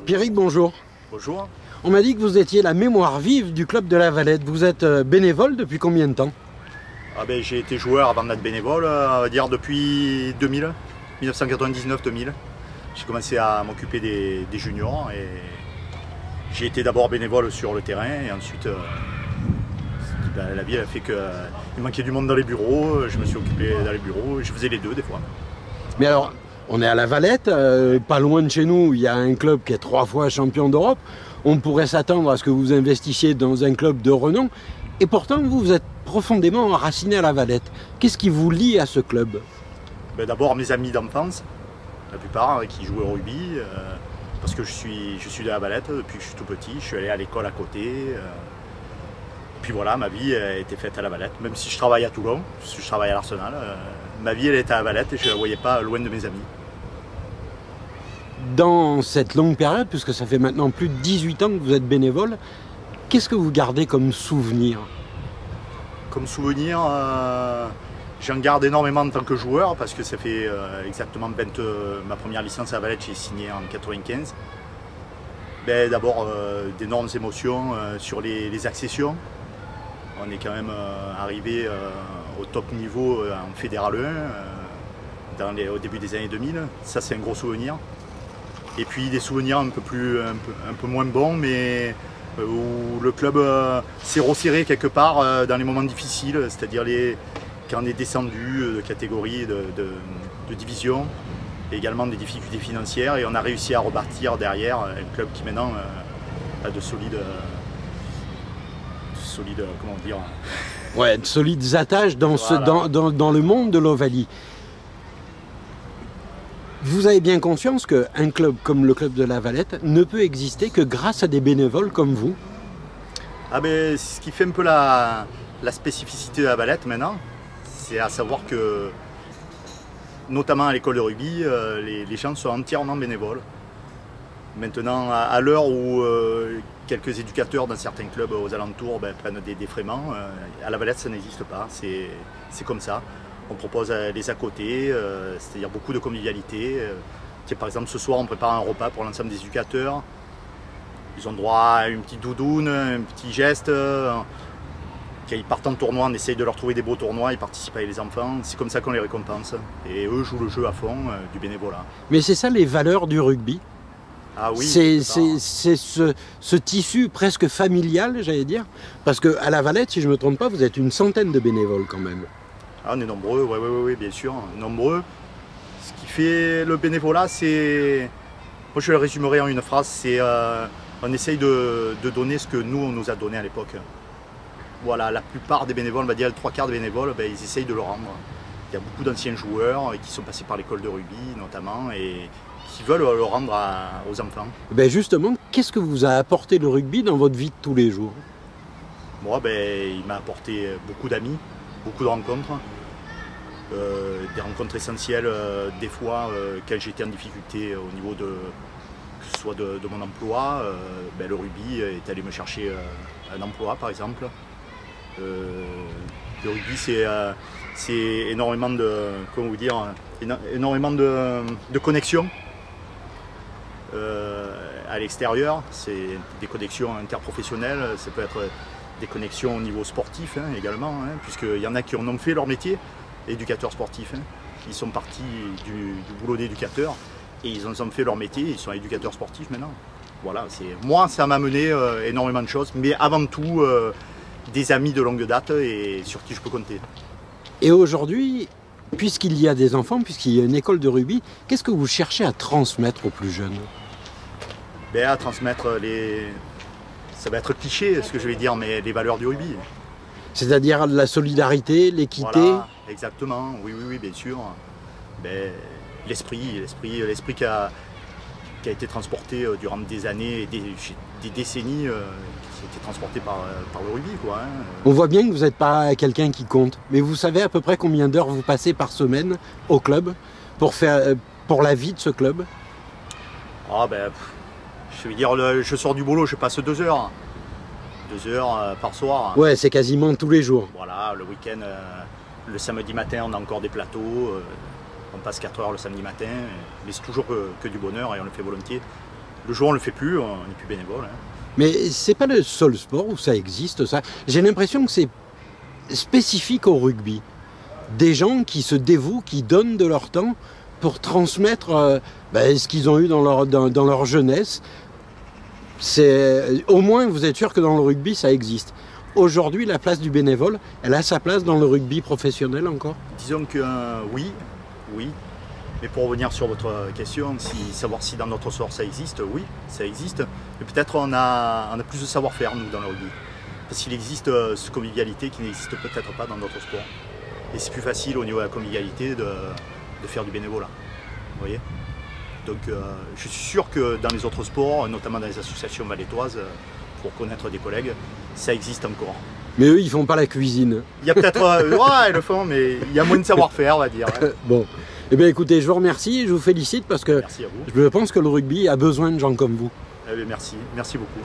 Pierrick, bonjour. Bonjour. On m'a dit que vous étiez la mémoire vive du club de La Valette. Vous êtes bénévole depuis combien de temps? J'ai été joueur avant d'être bénévole, on va dire depuis 2000, 1999-2000. J'ai commencé à m'occuper des juniors et j'ai été d'abord bénévole sur le terrain et ensuite la vie a fait qu'il manquait du monde dans les bureaux, je me suis occupé dans les bureaux et je faisais les deux des fois. Mais alors, on est à La Valette, pas loin de chez nous, il y a un club qui est 3 fois champion d'Europe. On pourrait s'attendre à ce que vous investissiez dans un club de renom. Et pourtant, vous êtes profondément enraciné à La Valette. Qu'est-ce qui vous lie à ce club? D'abord mes amis d'enfance, la plupart qui jouent au rugby, parce que je suis de La Valette depuis que je suis tout petit, je suis allé à l'école à côté. Puis voilà, ma vie a été faite à La Valette, même si je travaille à Toulon, je travaille à l'Arsenal, ma vie elle était à La Valette et je ne la voyais pas loin de mes amis. Dans cette longue période, puisque ça fait maintenant plus de 18 ans que vous êtes bénévole, qu'est-ce que vous gardez comme souvenir? Comme souvenir, j'en garde énormément en tant que joueur parce que ça fait exactement ma première licence à La Valette, j'ai signé en 95. D'abord d'énormes émotions sur les accessions. On est quand même arrivé au top niveau en Fédéral 1 au début des années 2000. Ça c'est un gros souvenir. Et puis des souvenirs un peu moins bons, mais où le club s'est resserré quelque part dans les moments difficiles, c'est-à-dire quand on est descendu de catégorie, de division, et également des difficultés financières, et on a réussi à rebâtir derrière un club qui maintenant a de solides comment dire, ouais, de solides attaches dans, voilà. dans le monde de l'Ovalie. Vous avez bien conscience qu'un club comme le club de La Valette ne peut exister que grâce à des bénévoles comme vous? C'est ce qui fait un peu la spécificité de La Valette maintenant, c'est à savoir que, notamment à l'école de rugby, les gens sont entièrement bénévoles. Maintenant, à l'heure où quelques éducateurs dans certains clubs aux alentours prennent des défraiements, à La Valette ça n'existe pas, c'est comme ça. On propose les à côté, c'est-à-dire beaucoup de convivialité. Par exemple, ce soir, on prépare un repas pour l'ensemble des éducateurs. Ils ont droit à une petite doudoune, un petit geste. Quand ils partent en tournoi, on essaye de leur trouver des beaux tournois, ils participent avec les enfants. C'est comme ça qu'on les récompense. Et eux jouent le jeu à fond du bénévolat. Mais c'est ça les valeurs du rugby? Ah oui, c'est ce tissu presque familial, j'allais dire. Parce qu'à La Valette, si je ne me trompe pas, vous êtes une centaine de bénévoles quand même. Ah, on est nombreux, oui, bien sûr, nombreux. Ce qui fait le bénévolat, c'est... Moi, je le résumerai en une phrase, c'est on essaye de donner ce que nous, on nous a donné à l'époque. Voilà, la plupart des bénévoles, on va dire les 3/4 des bénévoles, ils essayent de le rendre. Il y a beaucoup d'anciens joueurs qui sont passés par l'école de rugby, notamment, et qui veulent le rendre aux enfants. Justement, qu'est-ce que vous a apporté le rugby dans votre vie de tous les jours? Moi, il m'a apporté beaucoup d'amis, beaucoup de rencontres. Des rencontres essentielles, des fois quand j'étais en difficulté au niveau que ce soit de mon emploi, le rugby est allé me chercher un emploi par exemple. Le rugby c'est énormément de, comment vous dire, énormément de connexions à l'extérieur, c'est des connexions interprofessionnelles, ça peut être des connexions au niveau sportif également, puisqu'il y en a qui en ont fait leur métier. Éducateurs sportifs, ils sont partis du boulot d'éducateur et ils en ont fait leur métier, ils sont éducateurs sportifs maintenant. Voilà, moi ça m'a mené énormément de choses, mais avant tout des amis de longue date et sur qui je peux compter. Et aujourd'hui, puisqu'il y a des enfants, puisqu'il y a une école de rugby, qu'est-ce que vous cherchez à transmettre aux plus jeunes? À transmettre ça va être cliché ce que je vais dire, mais les valeurs du rugby. C'est-à-dire la solidarité, l'équité. Voilà, exactement, oui, bien sûr. L'esprit qui a été transporté durant des années, des décennies, qui a été transporté par le rugby, quoi. On voit bien que vous n'êtes pas quelqu'un qui compte, mais vous savez à peu près combien d'heures vous passez par semaine au club pour la vie de ce club? Je veux dire, je sors du boulot, je passe 2 heures. 2 heures par soir. Ouais, c'est quasiment tous les jours. Voilà, le week-end, le samedi matin, on a encore des plateaux. On passe 4 heures le samedi matin. Mais c'est toujours que du bonheur et on le fait volontiers. Le jour, on ne le fait plus, on n'est plus bénévole. Hein. Mais c'est pas le seul sport où ça existe, ça. J'ai l'impression que c'est spécifique au rugby. Des gens qui se dévouent, qui donnent de leur temps pour transmettre ce qu'ils ont eu dans leur jeunesse. Au moins, vous êtes sûr que dans le rugby, ça existe. Aujourd'hui, la place du bénévole, elle a sa place dans le rugby professionnel encore? Disons que oui. Mais pour revenir sur votre question, savoir si dans notre sport ça existe, oui, ça existe. Mais peut-être on a plus de savoir-faire, nous, dans le rugby. Parce qu'il existe cette convivialité qui n'existe peut-être pas dans d'autres sports. Et c'est plus facile au niveau de la convivialité de faire du bénévolat. Vous voyez? Donc je suis sûr que dans les autres sports, notamment dans les associations valétoises, pour connaître des collègues, ça existe encore. Mais eux, ils font pas la cuisine. Il y a peut-être... ouais, ils le font, mais il y a moins de savoir-faire, on va dire. Hein. Bon. Eh bien écoutez, je vous remercie, je vous félicite parce que merci à vous. Je pense que le rugby a besoin de gens comme vous. Eh bien, merci beaucoup.